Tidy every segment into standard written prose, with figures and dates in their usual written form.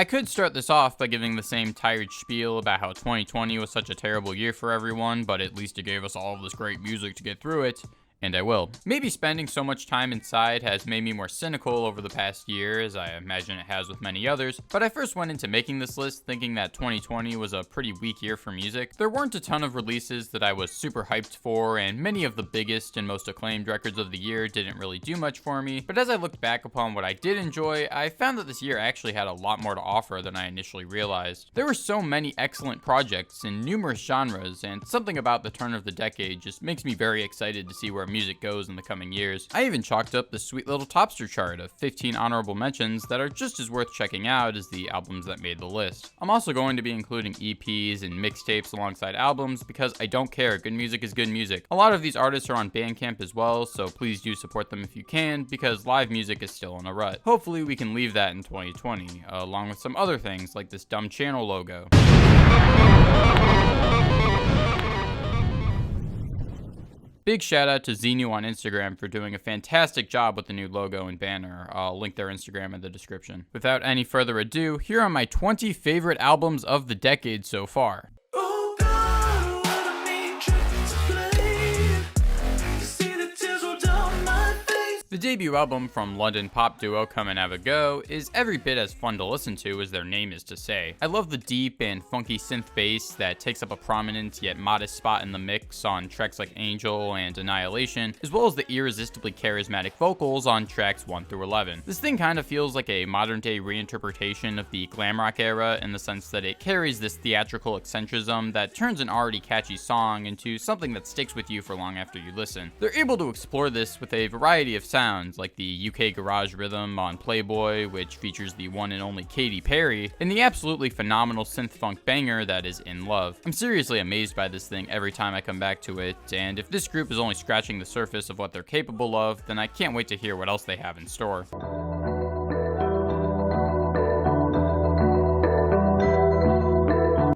I could start this off by giving the same tired spiel about how 2020 was such a terrible year for everyone, but at least it gave us all of this great music to get through it. And I will. Maybe spending so much time inside has made me more cynical over the past year, as I imagine it has with many others, but I first went into making this list thinking that 2020 was a pretty weak year for music. There weren't a ton of releases that I was super hyped for, and many of the biggest and most acclaimed records of the year didn't really do much for me, but as I looked back upon what I did enjoy, I found that this year actually had a lot more to offer than I initially realized. There were so many excellent projects in numerous genres, and something about the turn of the decade just makes me very excited to see where music goes in the coming years. I even chalked up the sweet little Topster chart of 15 honorable mentions that are just as worth checking out as the albums that made the list. I'm also going to be including EPs and mixtapes alongside albums because I don't care, good music is good music. A lot of these artists are on Bandcamp as well, so please do support them if you can because live music is still in a rut. Hopefully we can leave that in 2020, along with some other things like this dumb channel logo. Big shout out to Xenu on Instagram for doing a fantastic job with the new logo and banner. I'll link their Instagram in the description. Without any further ado, here are my 20 favorite albums of the decade so far. The debut album from London pop duo Comanavago is every bit as fun to listen to as their name is to say. I love the deep and funky synth bass that takes up a prominent yet modest spot in the mix on tracks like Angel and Annihilation, as well as the irresistibly charismatic vocals on tracks 1 through 11. This thing kind of feels like a modern day reinterpretation of the glam rock era in the sense that it carries this theatrical eccentricism that turns an already catchy song into something that sticks with you for long after you listen. They're able to explore this with a variety of sounds, like the UK garage rhythm on Playboy, which features the one and only Katy Perry, and the absolutely phenomenal synth-funk banger that is In Love. I'm seriously amazed by this thing every time I come back to it, and if this group is only scratching the surface of what they're capable of, then I can't wait to hear what else they have in store.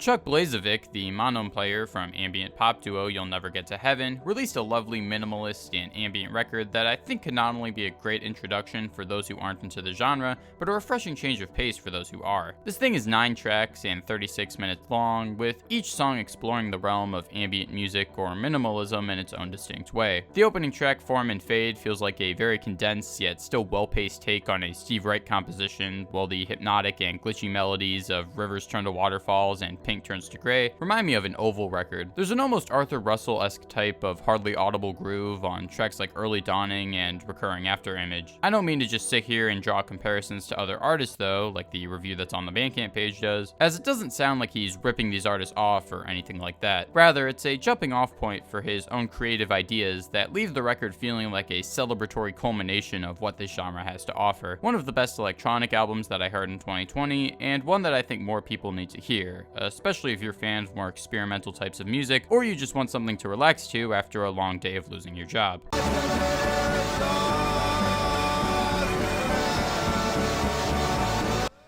Chuck Blazevic, the Monom player from ambient pop duo You'll Never Get to Heaven, released a lovely minimalist and ambient record that I think could not only be a great introduction for those who aren't into the genre, but a refreshing change of pace for those who are. This thing is 9 tracks and 36 minutes long, with each song exploring the realm of ambient music or minimalism in its own distinct way. The opening track, Form and Fade, feels like a very condensed yet still well-paced take on a Steve Wright composition, while the hypnotic and glitchy melodies of Rivers Turn to Waterfalls and Pink Turns to Gray remind me of an Oval record. There's an almost Arthur Russell-esque type of hardly audible groove on tracks like Early Dawning and Recurring After Image. I don't mean to just sit here and draw comparisons to other artists though, like the review that's on the Bandcamp page does, as it doesn't sound like he's ripping these artists off or anything like that. Rather, it's a jumping off point for his own creative ideas that leave the record feeling like a celebratory culmination of what this genre has to offer. One of the best electronic albums that I heard in 2020, and one that I think more people need to hear, especially if you're a fan of more experimental types of music, or you just want something to relax to after a long day of losing your job.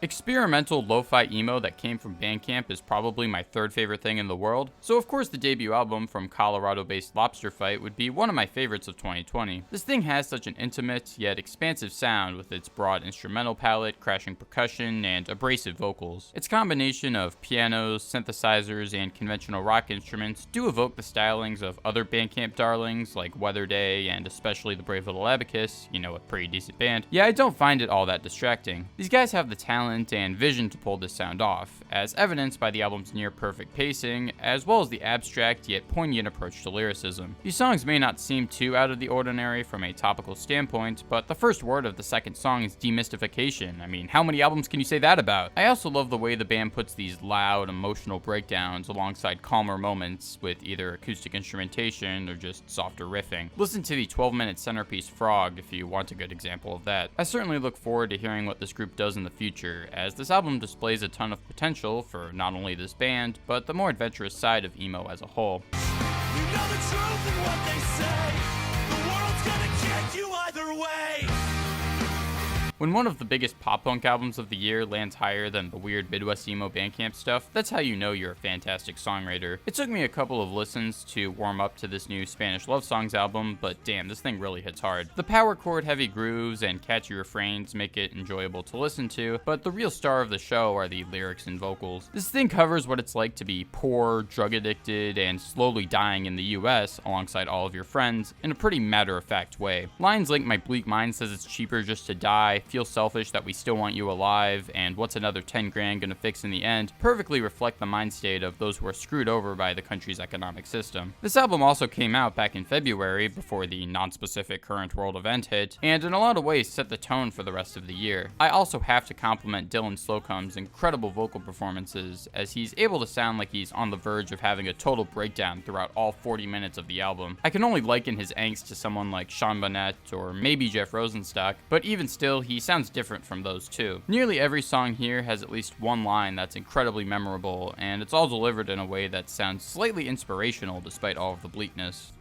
Experimental lo-fi emo that came from Bandcamp is probably my third favorite thing in the world, so of course the debut album from Colorado-based Lobster Fight would be one of my favorites of 2020. This thing has such an intimate yet expansive sound with its broad instrumental palette, crashing percussion, and abrasive vocals. Its combination of pianos, synthesizers, and conventional rock instruments do evoke the stylings of other Bandcamp darlings like Weather Day and especially the Brave Little Abacus, you know, a pretty decent band. Yeah, I don't find it all that distracting. These guys have the talent and vision to pull this sound off, as evidenced by the album's near-perfect pacing, as well as the abstract yet poignant approach to lyricism. These songs may not seem too out of the ordinary from a topical standpoint, but the first word of the second song is demystification. I mean, how many albums can you say that about? I also love the way the band puts these loud, emotional breakdowns alongside calmer moments with either acoustic instrumentation or just softer riffing. Listen to the 12-minute centerpiece Frog if you want a good example of that. I certainly look forward to hearing what this group does in the future, as this album displays a ton of potential for not only this band, but the more adventurous side of emo as a whole. You know the truth in what they say. The world's gonna kick you either way. When one of the biggest pop-punk albums of the year lands higher than the weird Midwest emo Bandcamp stuff, that's how you know you're a fantastic songwriter. It took me a couple of listens to warm up to this new Spanish love songs album, but damn, this thing really hits hard. The power chord heavy grooves and catchy refrains make it enjoyable to listen to, but the real star of the show are the lyrics and vocals. This thing covers what it's like to be poor, drug addicted, and slowly dying in the US alongside all of your friends in a pretty matter-of-fact way. Lines like "My bleak mind says it's cheaper just to die," "Feel selfish that we still want you alive," and "What's another 10 grand gonna fix in the end" perfectly reflect the mind state of those who are screwed over by the country's economic system. This album also came out back in February before the non-specific current world event hit, and in a lot of ways set the tone for the rest of the year. I also have to compliment Dylan Slocum's incredible vocal performances, as he's able to sound like he's on the verge of having a total breakdown throughout all 40 minutes of the album. I can only liken his angst to someone like Sean Bonnet or maybe Jeff Rosenstock, but even still, he sounds different from those two. Nearly every song here has at least one line that's incredibly memorable, and it's all delivered in a way that sounds slightly inspirational despite all of the bleakness.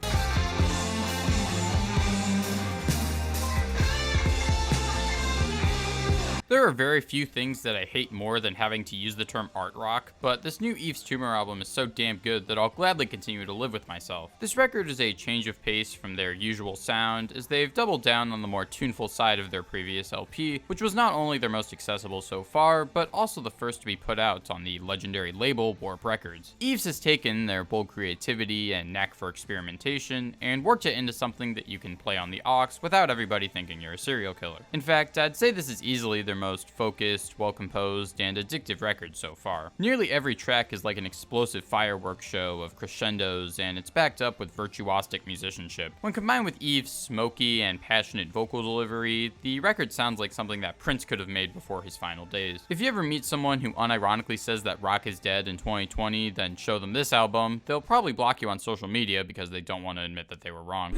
There are very few things that I hate more than having to use the term art rock, but this new Yves Tumor album is so damn good that I'll gladly continue to live with myself. This record is a change of pace from their usual sound, as they've doubled down on the more tuneful side of their previous LP, which was not only their most accessible so far, but also the first to be put out on the legendary label Warp Records. Yves has taken their bold creativity and knack for experimentation and worked it into something that you can play on the aux without everybody thinking you're a serial killer. In fact, I'd say this is easily their most focused, well-composed, and addictive record so far. Nearly every track is like an explosive fireworks show of crescendos, and it's backed up with virtuosic musicianship. When combined with Yves' smoky and passionate vocal delivery, the record sounds like something that Prince could have made before his final days. If you ever meet someone who unironically says that rock is dead in 2020, then show them this album, they'll probably block you on social media because they don't want to admit that they were wrong.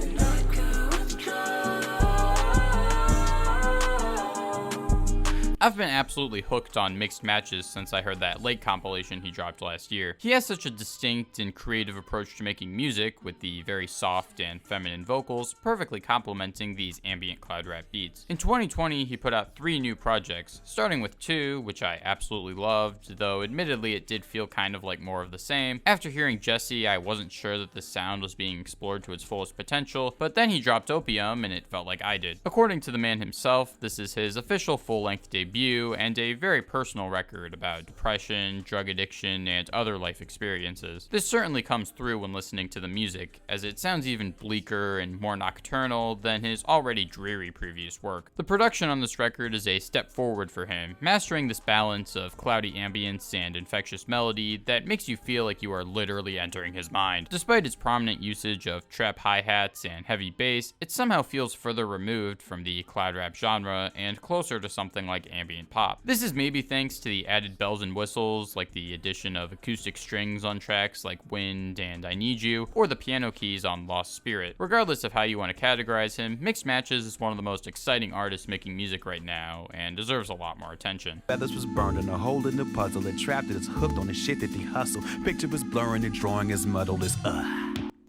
I've been absolutely hooked on Mixed Matches since I heard that Lake compilation he dropped last year. He has such a distinct and creative approach to making music, with the very soft and feminine vocals perfectly complementing these ambient cloud rap beats. In 2020, he put out 3 new projects, starting with 2, which I absolutely loved, though admittedly it did feel kind of like more of the same. After hearing Jesse, I wasn't sure that the sound was being explored to its fullest potential, but then he dropped Opium and it felt like I did. According to the man himself, this is his official full-length debut, and a very personal record about depression, drug addiction, and other life experiences. This certainly comes through when listening to the music, as it sounds even bleaker and more nocturnal than his already dreary previous work. The production on this record is a step forward for him, mastering this balance of cloudy ambience and infectious melody that makes you feel like you are literally entering his mind. Despite its prominent usage of trap hi-hats and heavy bass, it somehow feels further removed from the cloud rap genre and closer to something like ambient pop. This is maybe thanks to the added bells and whistles, like the addition of acoustic strings on tracks like Wind and I Need You, or the piano keys on Lost Spirit. Regardless of how you want to categorize him, Mixed Matches is one of the most exciting artists making music right now, and deserves a lot more attention. Feathers was burned in a hole in the puzzle, and trapped it is hooked on the shit that they hustle. Picture is blurring, the drawing is muddled, it's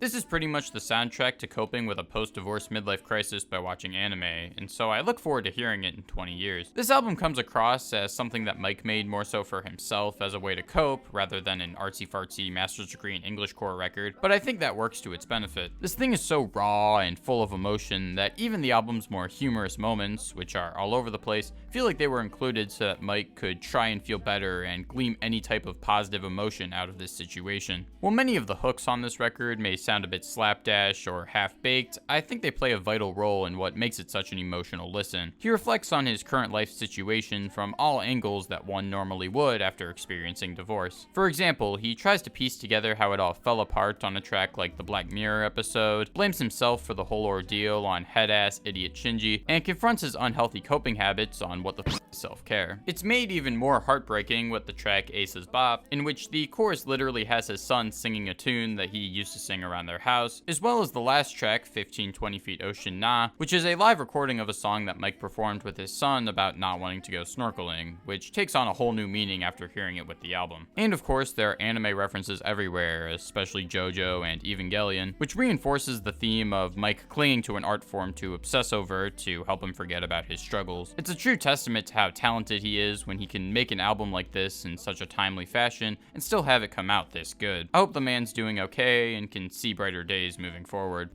This is pretty much the soundtrack to coping with a post-divorce midlife crisis by watching anime, and so I look forward to hearing it in 20 years. This album comes across as something that Mike made more so for himself as a way to cope, rather than an artsy-fartsy master's degree in English core record, but I think that works to its benefit. This thing is so raw and full of emotion that even the album's more humorous moments, which are all over the place, feel like they were included so that Mike could try and feel better and glean any type of positive emotion out of this situation. While many of the hooks on this record may sound a bit slapdash or half-baked, I think they play a vital role in what makes it such an emotional listen. He reflects on his current life situation from all angles that one normally would after experiencing divorce. For example, he tries to piece together how it all fell apart on a track like the Black Mirror episode, blames himself for the whole ordeal on head-ass idiot Shinji, and confronts his unhealthy coping habits on what the f self-care. It's made even more heartbreaking with the track Ace's Bop, in which the chorus literally has his son singing a tune that he used to sing around around their house, as well as the last track, 1520 Feet Ocean Na, which is a live recording of a song that Mike performed with his son about not wanting to go snorkeling, which takes on a whole new meaning after hearing it with the album. And of course, there are anime references everywhere, especially JoJo and Evangelion, which reinforces the theme of Mike clinging to an art form to obsess over to help him forget about his struggles. It's a true testament to how talented he is when he can make an album like this in such a timely fashion and still have it come out this good. I hope the man's doing okay and can see brighter days moving forward.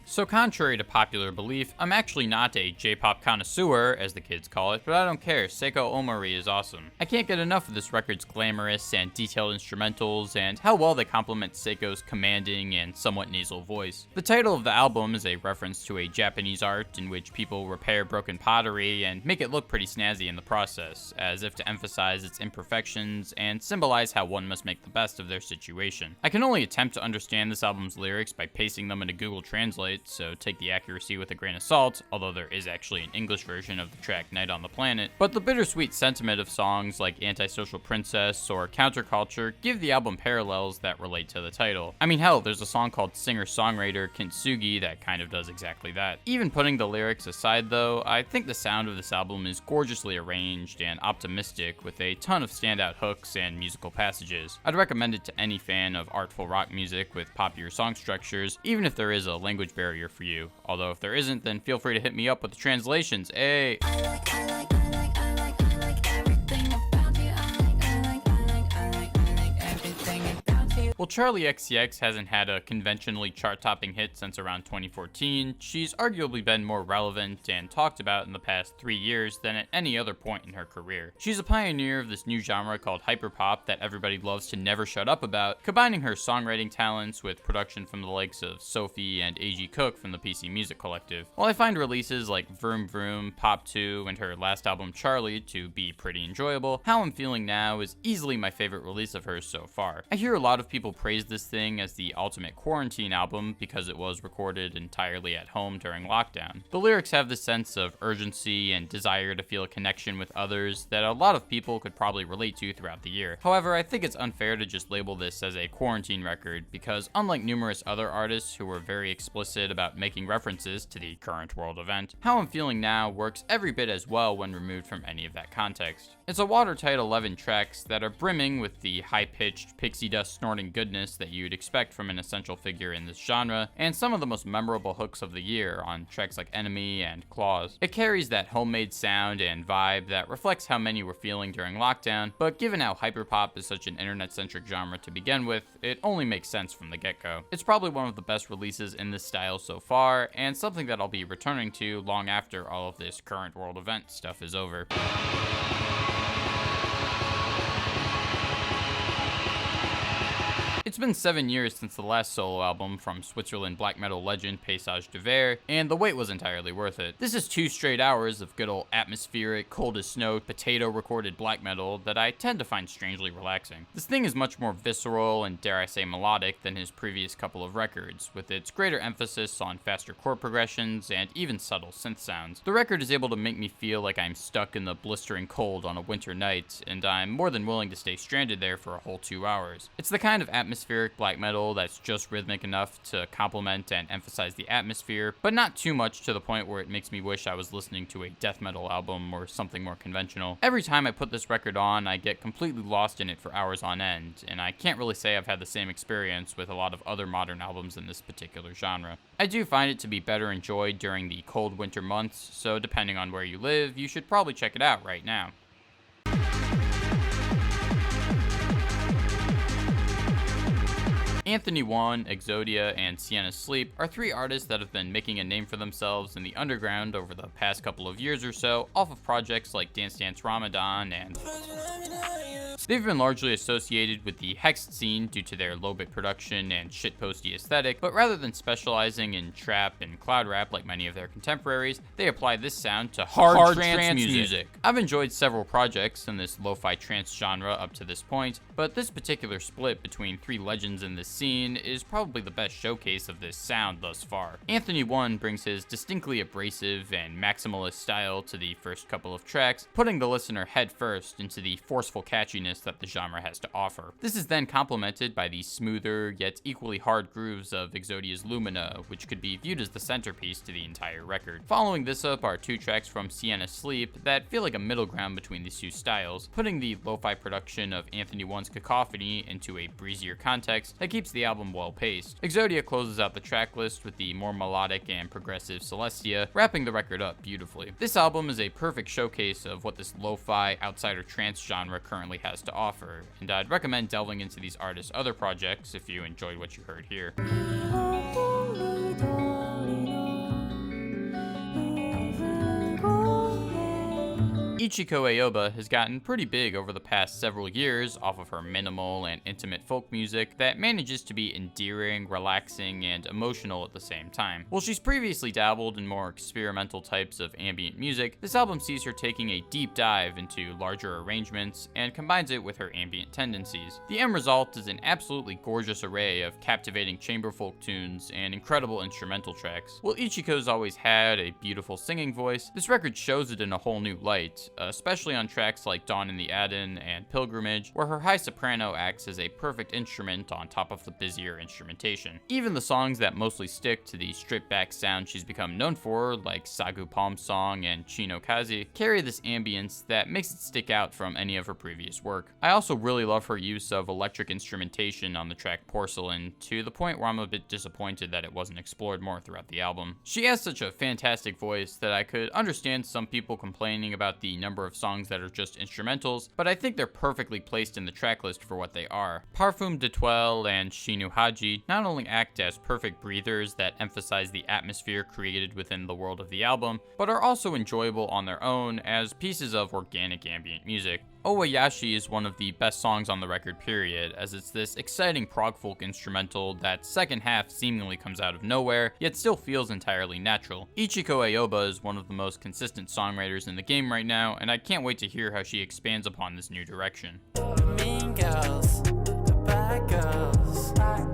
So contrary to popular belief, I'm actually not a J-pop connoisseur, as the kids call it, but I don't care. Seiko Oomori is awesome. I can't get enough of this record's glamorous and detailed instrumentals and how well they complement Seiko's commanding and somewhat nasal voice. The title of the album is a reference to a Japanese art in which people repair broken pottery and make it look pretty snazzy in the process, as if to emphasize its imperfections and symbolize how one must make the best of their situation. I can only attempt to understand this album's lyrics by pasting them into Google Translate, so take the accuracy with a grain of salt, although there is actually an English version of the track Night on the Planet. But the bittersweet sentiment of songs like Antisocial Princess or Counterculture give the album parallels that relate to the title. I mean, hell, there's a song called Singer-Songwriter Kintsugi that kind of does exactly that. Even putting the lyrics aside though, I think the sound of this album is gorgeously arranged and optimistic with a ton of standout hooks and musical passages. I'd recommend it to any fan of artful rock music with poppier song structures, even if there is a language barrier for you. Although if there isn't, then feel free to hit me up with the translations. Hey! Well, Charli XCX hasn't had a conventionally chart-topping hit since around 2014. She's arguably been more relevant and talked about in the past 3 years than at any other point in her career. She's a pioneer of this new genre called hyperpop that everybody loves to never shut up about, combining her songwriting talents with production from the likes of Sophie and A.G. Cook from the PC Music Collective. While I find releases like Vroom Vroom, Pop 2, and her last album Charli to be pretty enjoyable, How I'm Feeling Now is easily my favorite release of hers so far. I hear a lot of people praise this thing as the ultimate quarantine album because it was recorded entirely at home during lockdown. The lyrics have this sense of urgency and desire to feel a connection with others that a lot of people could probably relate to throughout the year. However, I think it's unfair to just label this as a quarantine record because unlike numerous other artists who were very explicit about making references to the current world event, How I'm Feeling Now works every bit as well when removed from any of that context. It's a watertight 11 tracks that are brimming with the high-pitched, pixie dust snorting goodness that you'd expect from an essential figure in this genre, and some of the most memorable hooks of the year on tracks like Enemy and Claws. It carries that homemade sound and vibe that reflects how many were feeling during lockdown, but given how hyperpop is such an internet-centric genre to begin with, it only makes sense from the get-go. It's probably one of the best releases in this style so far, and something that I'll be returning to long after all of this current world event stuff is over. It's been 7 years since the last solo album from Switzerland black metal legend Paysage, and the wait was entirely worth it. This is 2 straight hours of good old atmospheric, cold as snow, potato recorded black metal that I tend to find strangely relaxing. This thing is much more visceral and dare I say melodic than his previous couple of records, with its greater emphasis on faster chord progressions and even subtle synth sounds. The record is able to make me feel like I'm stuck in the blistering cold on a winter night, and I'm more than willing to stay stranded there for a whole 2 hours. It's the kind of atmospheric black metal that's just rhythmic enough to complement and emphasize the atmosphere, but not too much to the point where it makes me wish I was listening to a death metal album or something more conventional. Every time I put this record on, I get completely lost in it for hours on end, and I can't really say I've had the same experience with a lot of other modern albums in this particular genre. I do find it to be better enjoyed during the cold winter months, so depending on where you live, you should probably check it out right now. Anthony One, Exodia, and Sienna Sleep are 3 artists that have been making a name for themselves in the underground over the past couple of years or so, off of projects like Dance Dance Ramadan and... They've been largely associated with the hexed scene due to their low-bit production and shitposty aesthetic, but rather than specializing in trap and cloud rap like many of their contemporaries, they apply this sound to hard trance music. I've enjoyed several projects in this lo-fi trance genre up to this point, but this particular split between 3 legends in this scene is probably the best showcase of this sound thus far. Anthony One brings his distinctly abrasive and maximalist style to the first couple of tracks, putting the listener head first into the forceful catchiness edginess that the genre has to offer. This is then complemented by the smoother yet equally hard grooves of Exodia's Lumina, which could be viewed as the centerpiece to the entire record. Following this up are 2 tracks from Sienna Sleep that feel like a middle ground between these 2 styles, putting the lo-fi production of Anthony One's Cacophony into a breezier context that keeps the album well paced. Exodia closes out the track list with the more melodic and progressive Celestia, wrapping the record up beautifully. This album is a perfect showcase of what this lo-fi outsider trance genre currently has to offer, and I'd recommend delving into these artists' other projects if you enjoyed what you heard here. Ichiko Ayoba has gotten pretty big over the past several years off of her minimal and intimate folk music that manages to be endearing, relaxing, and emotional at the same time. While she's previously dabbled in more experimental types of ambient music, this album sees her taking a deep dive into larger arrangements and combines it with her ambient tendencies. The end result is an absolutely gorgeous array of captivating chamber folk tunes and incredible instrumental tracks. While Ichiko's always had a beautiful singing voice, this record shows it in a whole new light, especially on tracks like Dawn in the Adan and Pilgrimage, where her high soprano acts as a perfect instrument on top of the busier instrumentation. Even the songs that mostly stick to the stripped-back sound she's become known for, like Sagu Palm Song and Chino Kazi, carry this ambience that makes it stick out from any of her previous work. I also really love her use of electric instrumentation on the track Porcelain, to the point where I'm a bit disappointed that it wasn't explored more throughout the album. She has such a fantastic voice that I could understand some people complaining about the number of songs that are just instrumentals, but I think they're perfectly placed in the tracklist for what they are. Parfum de Toile and Shinu Haji not only act as perfect breathers that emphasize the atmosphere created within the world of the album, but are also enjoyable on their own as pieces of organic ambient music. Owayashi is one of the best songs on the record, period, as it's this exciting prog folk instrumental that second half seemingly comes out of nowhere, yet still feels entirely natural. Ichiko Ayoba is one of the most consistent songwriters in the game right now, and I can't wait to hear how she expands upon this new direction. Mean girls, the bad girls. I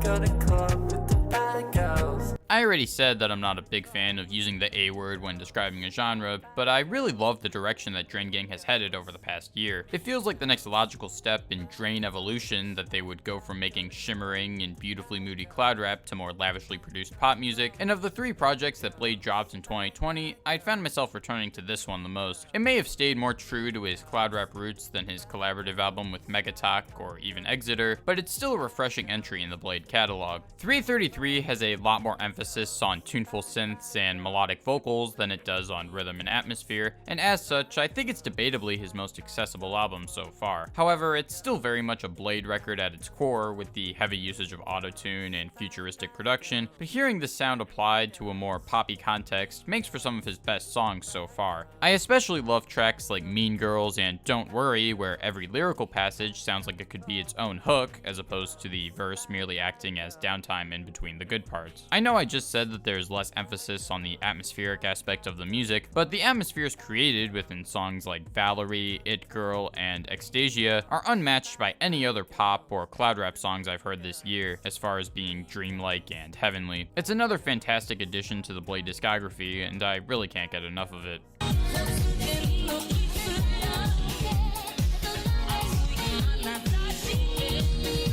go to club with the bad girls. I already said that I'm not a big fan of using the A word when describing a genre, but I really love the direction that Drain Gang has headed over the past year. It feels like the next logical step in Drain evolution that they would go from making shimmering and beautifully moody cloud rap to more lavishly produced pop music, and of the 3 projects that Bladee dropped in 2020, I found myself returning to this one the most. It may have stayed more true to his cloud rap roots than his collaborative album with Megatalk or even Exeter, but it's still a refreshing entry in the Bladee catalog. 333 has a lot more emphasis on tuneful synths and melodic vocals than it does on rhythm and atmosphere, and as such, I think it's debatably his most accessible album so far. However, it's still very much a Bladee record at its core, with the heavy usage of autotune and futuristic production, but hearing this sound applied to a more poppy context makes for some of his best songs so far. I especially love tracks like Mean Girls and Don't Worry, where every lyrical passage sounds like it could be its own hook, as opposed to the verse merely acting as downtime in between the good parts. I know I just said that there's less emphasis on the atmospheric aspect of the music, but the atmospheres created within songs like Valerie, It Girl, and Extasia are unmatched by any other pop or cloud rap songs I've heard this year, as far as being dreamlike and heavenly. It's another fantastic addition to the Bladee discography, and I really can't get enough of it.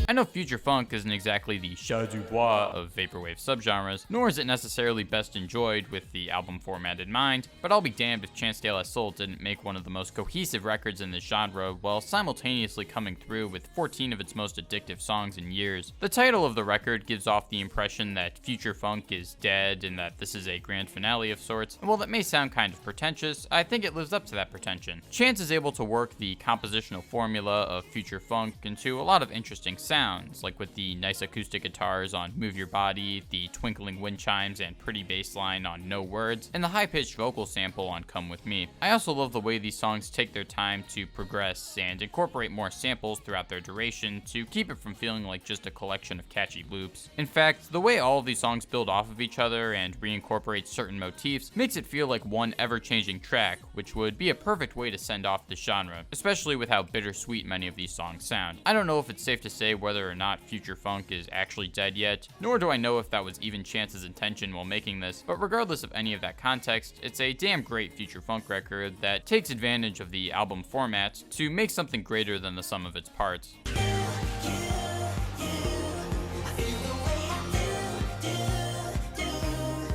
I know future funk isn't exactly the chat du bois of vaporwave subgenres, nor is it necessarily best enjoyed with the album format in mind, but I'll be damned if Chance de la Soul didn't make one of the most cohesive records in this genre while simultaneously coming through with 14 of its most addictive songs in years. The title of the record gives off the impression that future funk is dead and that this is a grand finale of sorts, and while that may sound kind of pretentious, I think it lives up to that pretension. Chance is able to work the compositional formula of future funk into a lot of interesting sounds, like with the nice acoustic guitars on Move Your Body, the twinkling wind chimes and pretty bass line on No Words, and the high-pitched vocal sample on Come With Me. I also love the way these songs take their time to progress and incorporate more samples throughout their duration to keep it from feeling like just a collection of catchy loops. In fact, the way all of these songs build off of each other and reincorporate certain motifs makes it feel like one ever-changing track, which would be a perfect way to send off the genre, especially with how bittersweet many of these songs sound. I don't know if it's safe to say whether whether or not future funk is actually dead yet, nor do I know if that was even Chance's intention while making this, but regardless of any of that context, it's a damn great future funk record that takes advantage of the album format to make something greater than the sum of its parts.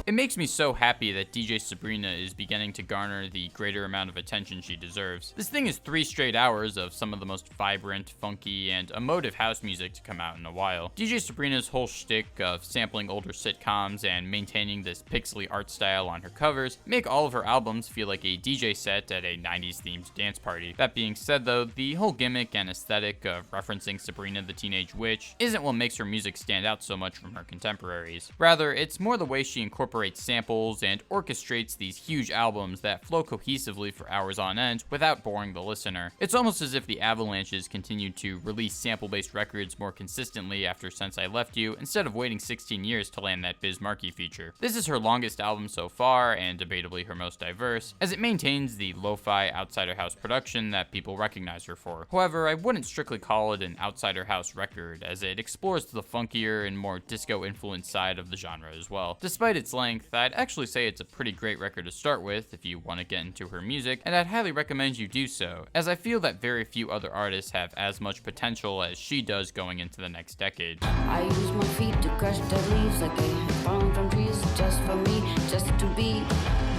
It makes me so happy that DJ Sabrina is beginning to garner the greater amount of attention she deserves. This thing is 3 straight hours of some of the most vibrant, funky, and emotive house music to come out in a while. DJ Sabrina's whole shtick of sampling older sitcoms and maintaining this pixely art style on her covers make all of her albums feel like a DJ set at a 90s themed dance party. That being said though, the whole gimmick and aesthetic of referencing Sabrina the Teenage Witch isn't what makes her music stand out so much from her contemporaries. Rather, it's more the way she incorporates samples and orchestrates these huge albums that flow cohesively for hours on end without boring the listener. It's almost as if the Avalanches continued to release sample-based records more consistently after Since I Left You, instead of waiting 16 years to land that Biz Markie feature. This is her longest album so far, and debatably her most diverse, as it maintains the lo-fi outsider house production that people recognize her for. However, I wouldn't strictly call it an outsider house record, as it explores the funkier and more disco-influenced side of the genre as well. Despite its length, I'd actually say it's a pretty great record to start with if you want to get into her music, and I'd highly recommend you do so, as I feel that very few other artists have as much potential as she does going into the next decade. I use my feet to crush dead leaves like they have fallen from trees just for me, just to be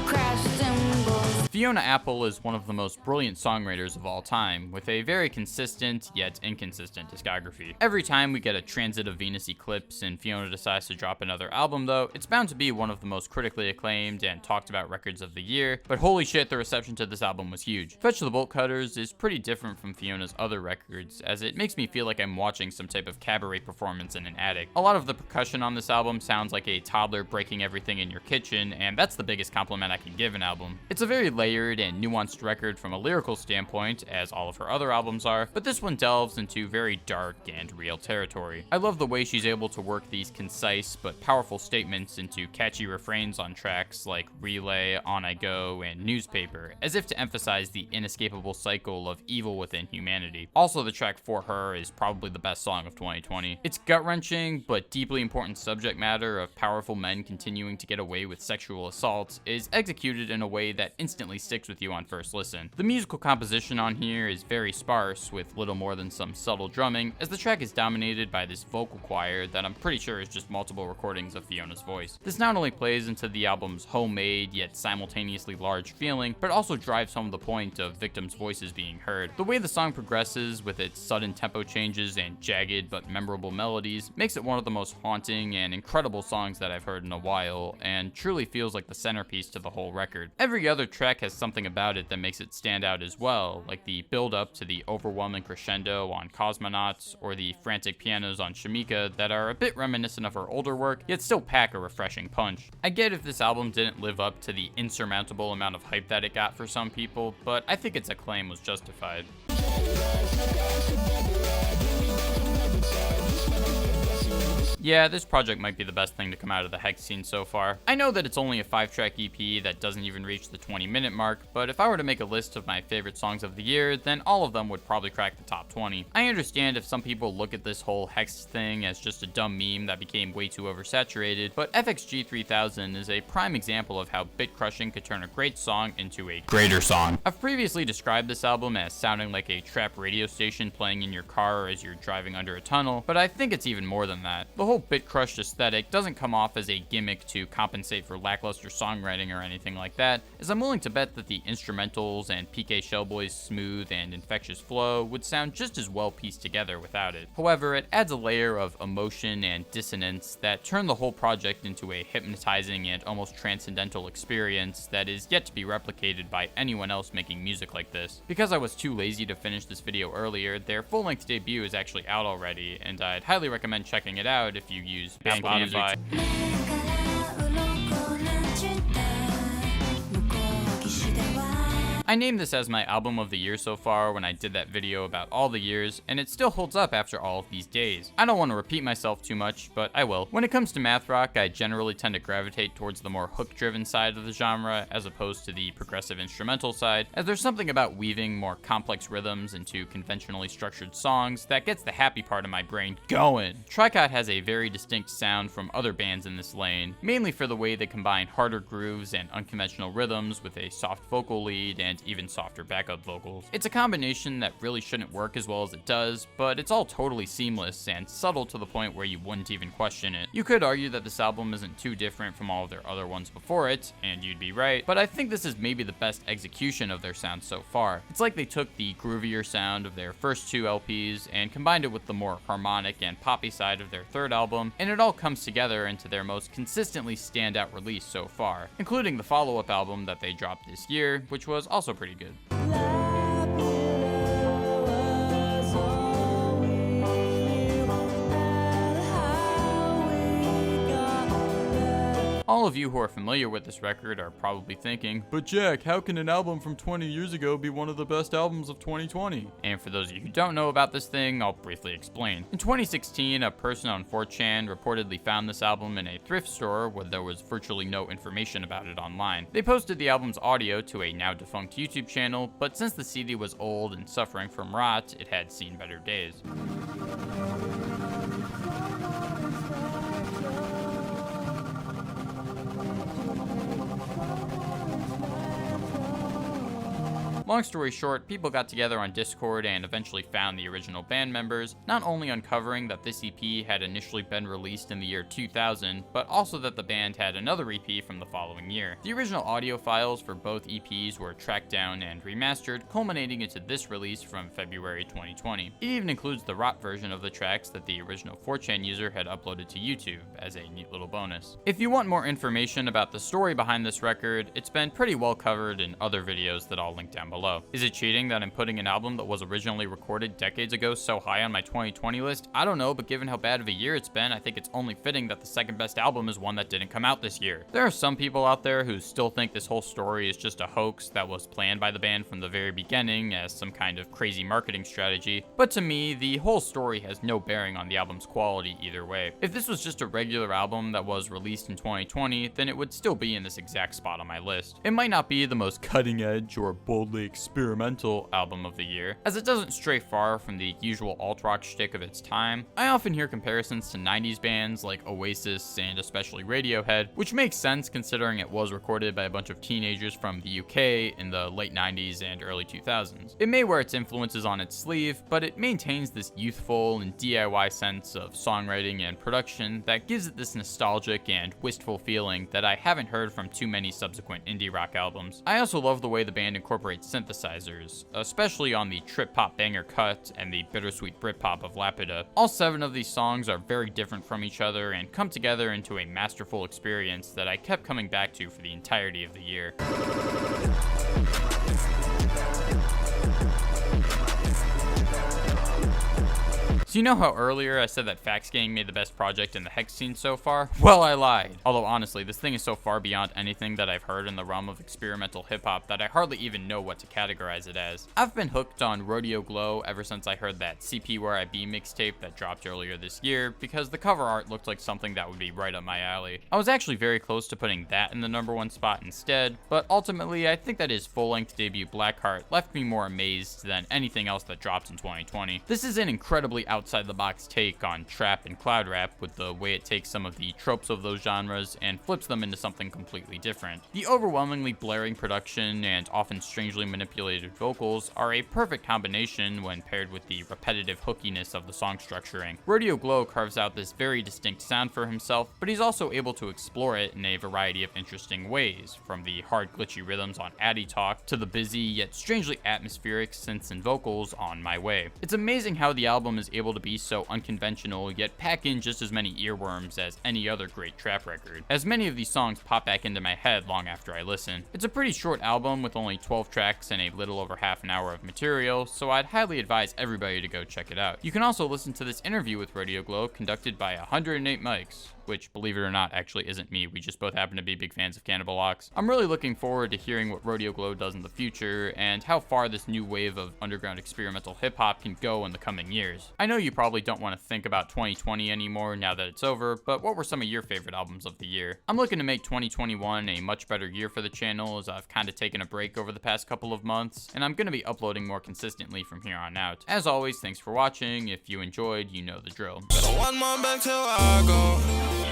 crash cymbals. Fiona Apple is one of the most brilliant songwriters of all time, with a very consistent yet inconsistent discography. Every time we get a transit of Venus eclipse and Fiona decides to drop another album though, it's bound to be one of the most critically acclaimed and talked about records of the year, but holy shit, the reception to this album was huge. Fetch the Bolt Cutters is pretty different from Fiona's other records, as it makes me feel like I'm watching some type of cabaret performance in an attic. A lot of the percussion on this album sounds like a toddler breaking everything in your kitchen, and that's the biggest compliment I can give an album. It's a very layered and nuanced record from a lyrical standpoint, as all of her other albums are, but this one delves into very dark and real territory. I love the way she's able to work these concise but powerful statements into catchy refrains on tracks like Relay, On I Go, and Newspaper, as if to emphasize the inescapable cycle of evil within humanity. Also, the track For Her is probably the best song of 2020. Its gut-wrenching but deeply important subject matter of powerful men continuing to get away with sexual assaults is executed in a way that instantly sticks with you on first listen. The musical composition on here is very sparse, with little more than some subtle drumming, as the track is dominated by this vocal choir that I'm pretty sure is just multiple recordings of Fiona's voice. This not only plays into the album's homemade yet simultaneously large feeling, but also drives home the point of victims' voices being heard. The way the song progresses with its sudden tempo changes and jagged but memorable melodies makes it one of the most haunting and incredible songs that I've heard in a while, and truly feels like the centerpiece to the whole record. Every other track has something about it that makes it stand out as well, like the build up to the overwhelming crescendo on Cosmonauts, or the frantic pianos on Shamika that are a bit reminiscent of her older work, yet still pack a refreshing punch. I get if this album didn't live up to the insurmountable amount of hype that it got for some people, but I think its acclaim was justified. Yeah, this project might be the best thing to come out of the Hex scene so far. I know that it's only a 5-track EP that doesn't even reach the 20-minute mark, but if I were to make a list of my favorite songs of the year, then all of them would probably crack the top 20. I understand if some people look at this whole Hex thing as just a dumb meme that became way too oversaturated, but FXG 3000 is a prime example of how bit crushing could turn a great song into a greater song. I've previously described this album as sounding like a trap radio station playing in your car as you're driving under a tunnel, but I think it's even more than that. The whole bit crushed aesthetic doesn't come off as a gimmick to compensate for lackluster songwriting or anything like that, as I'm willing to bet that the instrumentals and PK Shellboy's smooth and infectious flow would sound just as well pieced together without it. However, it adds a layer of emotion and dissonance that turn the whole project into a hypnotizing and almost transcendental experience that is yet to be replicated by anyone else making music like this. Because I was too lazy to finish this video earlier, their full-length debut is actually out already, and I'd highly recommend checking it out if you use Spotify. I named this as my album of the year so far when I did that video about all the years, and it still holds up after all of these days. I don't want to repeat myself too much, but I will. When it comes to math rock, I generally tend to gravitate towards the more hook-driven side of the genre as opposed to the progressive instrumental side, as there's something about weaving more complex rhythms into conventionally structured songs that gets the happy part of my brain going. Tricot has a very distinct sound from other bands in this lane, mainly for the way they combine harder grooves and unconventional rhythms with a soft vocal lead and even softer backup vocals. It's a combination that really shouldn't work as well as it does, but it's all totally seamless and subtle to the point where you wouldn't even question it. You could argue that this album isn't too different from all of their other ones before it, and you'd be right, but I think this is maybe the best execution of their sound so far. It's like they took the groovier sound of their first two LPs and combined it with the more harmonic and poppy side of their third album, and it all comes together into their most consistently standout release so far, including the follow-up album that they dropped this year, which was also pretty good. All of you who are familiar with this record are probably thinking, but Jack, how can an album from 20 years ago be one of the best albums of 2020? And for those of you who don't know about this thing, I'll briefly explain. In 2016, a person on 4chan reportedly found this album in a thrift store where there was virtually no information about it online. They posted the album's audio to a now defunct YouTube channel, but since the CD was old and suffering from rot, it had seen better days. Long story short, people got together on Discord and eventually found the original band members, not only uncovering that this EP had initially been released in the year 2000, but also that the band had another EP from the following year. The original audio files for both EPs were tracked down and remastered, culminating into this release from February 2020. It even includes the rot version of the tracks that the original 4chan user had uploaded to YouTube, as a neat little bonus. If you want more information about the story behind this record, it's been pretty well covered in other videos that I'll link down below. Is it cheating that I'm putting an album that was originally recorded decades ago so high on my 2020 list? I don't know, but given how bad of a year it's been, I think it's only fitting that the second best album is one that didn't come out this year. There are some people out there who still think this whole story is just a hoax that was planned by the band from the very beginning as some kind of crazy marketing strategy, but to me, the whole story has no bearing on the album's quality either way. If this was just a regular album that was released in 2020, then it would still be in this exact spot on my list. It might not be the most cutting edge or boldly experimental album of the year, as it doesn't stray far from the usual alt-rock shtick of its time. I often hear comparisons to 90s bands like Oasis and especially Radiohead, which makes sense considering it was recorded by a bunch of teenagers from the UK in the late 90s and early 2000s. It may wear its influences on its sleeve, but it maintains this youthful and DIY sense of songwriting and production that gives it this nostalgic and wistful feeling that I haven't heard from too many subsequent indie rock albums. I also love the way the band incorporates synthesizers, especially on the trip-hop banger Cut and the bittersweet Britpop of Lapida. All 7 of these songs are very different from each other and come together into a masterful experience that I kept coming back to for the entirety of the year. So you know how earlier I said that Fax Gang made the best project in the Hex scene so far? Well, I lied. Although honestly, this thing is so far beyond anything that I've heard in the realm of experimental hip-hop that I hardly even know what to categorize it as. I've been hooked on Rodeoglo ever since I heard that CP Where I Be mixtape that dropped earlier this year, because the cover art looked like something that would be right up my alley. I was actually very close to putting that in the #1 spot instead, but ultimately I think that his full-length debut Blackheart left me more amazed than anything else that dropped in 2020. This is an incredibly outside-the-box take on trap and cloud rap, with the way it takes some of the tropes of those genres and flips them into something completely different. The overwhelmingly blaring production and often strangely manipulated vocals are a perfect combination when paired with the repetitive hookiness of the song structuring. Rodeoglo carves out this very distinct sound for himself, but he's also able to explore it in a variety of interesting ways, from the hard glitchy rhythms on Addy Talk to the busy yet strangely atmospheric synths and vocals on My Way. It's amazing how the album is able to be so unconventional yet pack in just as many earworms as any other great trap record, as many of these songs pop back into my head long after I listen. It's a pretty short album with only 12 tracks and a little over half an hour of material, so I'd highly advise everybody to go check it out. You can also listen to this interview with Rodeoglo conducted by 108 Mics. which, believe it or not, actually isn't me. We just both happen to be big fans of Cannibal Ox. I'm really looking forward to hearing what Rodeoglo does in the future and how far this new wave of underground experimental hip-hop can go in the coming years. I know you probably don't want to think about 2020 anymore now that it's over, but what were some of your favorite albums of the year? I'm looking to make 2021 a much better year for the channel, as I've kind of taken a break over the past couple of months, and I'm going to be uploading more consistently from here on out. As always, thanks for watching. If you enjoyed, you know the drill. One more back till I go.